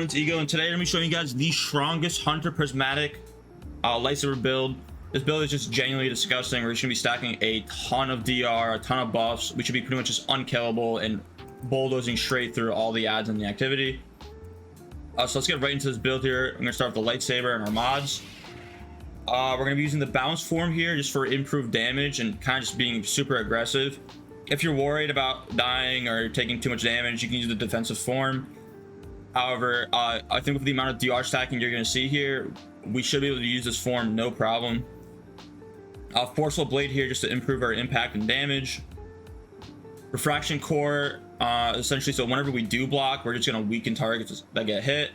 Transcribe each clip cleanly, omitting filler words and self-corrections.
everyone, it's Ego, and today I'm going to be showing you guys the strongest Hunter Prismatic Lightsaber build. This build is just genuinely disgusting. We're just going to be stacking a ton of DR, a ton of buffs. We should be pretty much just unkillable and bulldozing straight through all the ads and the activity. So let's get right into this build here. I'm going to start with the Lightsaber and our mods. We're going to be using the bounce form here just for improved damage and kind of just being super aggressive. If you're worried about dying or taking too much damage, you can use the defensive form. However, I think with the amount of DR stacking you're going to see here, we should be able to use this form no problem. Forceful Blade here just to improve our impact and damage. Refraction Core, essentially, so whenever we do block, we're just going to weaken targets that get hit.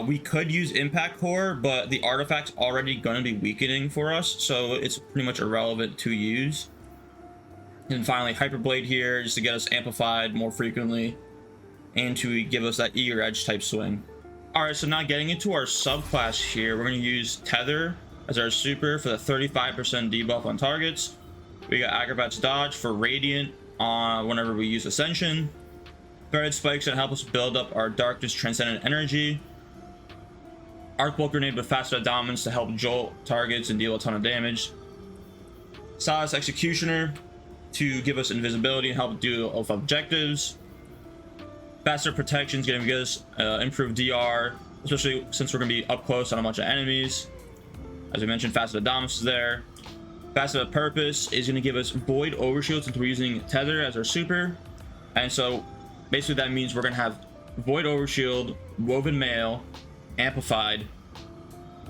We could use Impact Core, but the artifact's already going to be weakening for us, so it's pretty much irrelevant to use. And finally, Hyper Blade here just to get us amplified more frequently and to give us that eager edge type swing. All right, so now getting into our subclass here, we're going to use Tether as our super for the 35% debuff on targets. We got Acrobat's Dodge for Radiant whenever we use Ascension. Threaded Spikes to help us build up our Darkness Transcendent energy. Arc Bolt Grenade with Faster Dominance to help jolt targets and deal a ton of damage. Silas Executioner to give us invisibility and help do objectives. Faster Protection is going to give us improved DR, especially since we're going to be up close on a bunch of enemies. As we mentioned, Faster Dominance is there. Faster Purpose is going to give us Void Overshield since we're using Tether as our super. And so basically that means we're going to have Void Overshield, Woven Mail, Amplified,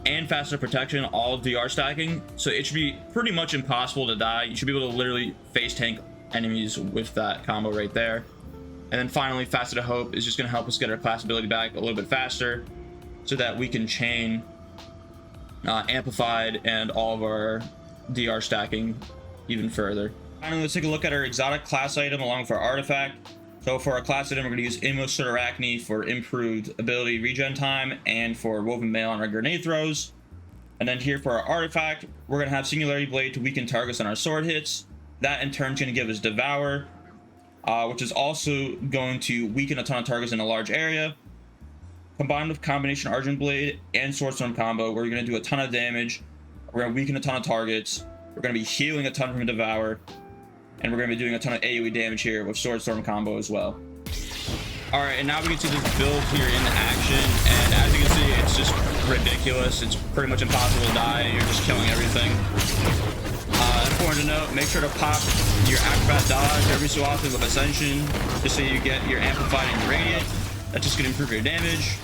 and Faster Protection, all DR stacking. So it should be pretty much impossible to die. You should be able to literally face tank enemies with that combo right there. And then finally, Facet of Hope is just going to help us get our class ability back a little bit faster so that we can chain Amplified and all of our DR stacking even further. Finally, let's take a look at our exotic class item along with our artifact. So for our class item, we're going to use Inmost Arachne for improved ability regen time and for Woven Mail on our grenade throws. And then here for our artifact, we're going to have Singularity Blade to weaken targets on our sword hits. That in turn is going to give us Devour, which is also going to weaken a ton of targets in a large area. Combined with Combination Argent Blade and Swordstorm combo, we're going to do a ton of damage. We're going to weaken a ton of targets. We're going to be healing a ton from Devour. And we're going to be doing a ton of AoE damage here with Swordstorm combo as well. Alright, and now we can see this build here in action. And as you can see, it's just ridiculous. It's pretty much impossible to die. You're just killing everything. Important to note, make sure to pop your Acrobat Dodge every so often with Ascension, just so you get your Amplified and your Radiant. That's just going to improve your damage.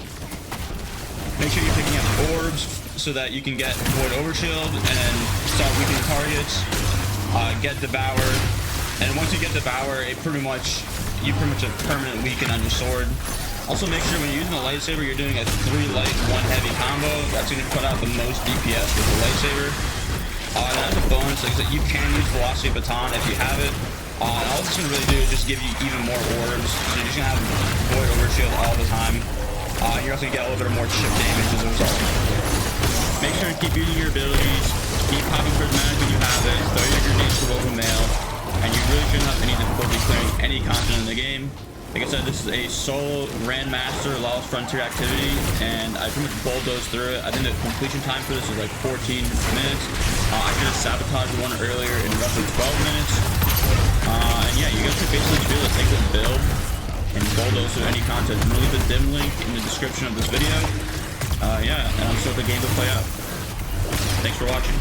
Make sure you're picking up orbs so that you can get Void Overshield and start weakening targets. Get Devour, and once you get Devour, you pretty much a permanent weaken on your sword. Also, make sure when you're using the lightsaber, you're doing a 3 light, 1 heavy combo. That's going to put out the most DPS with the lightsaber. And as a bonus, like I said, you can use Velocity Baton if you have it. And all it's going to really do is just give you even more orbs. So you're just going to have Void Overshield all the time. You're also going to get a little bit more chip damage as a result. Make sure to keep using your abilities. Keep popping Prismatic when you have it. Throw your grenades to Woven Mail. And you really shouldn't have any difficulty clearing any content in the game. Like I said, this is a solo Grandmaster Lawless Frontier activity, and I pretty much bulldozed through it. I think the completion time for this is like 14 minutes. I could have sabotaged one earlier in roughly 12 minutes. And yeah, you guys should basically be able to take this build and bulldoze through any content. I'm going to leave the dim link in the description of this video. Yeah, and I'm sure the game will play out. Thanks for watching.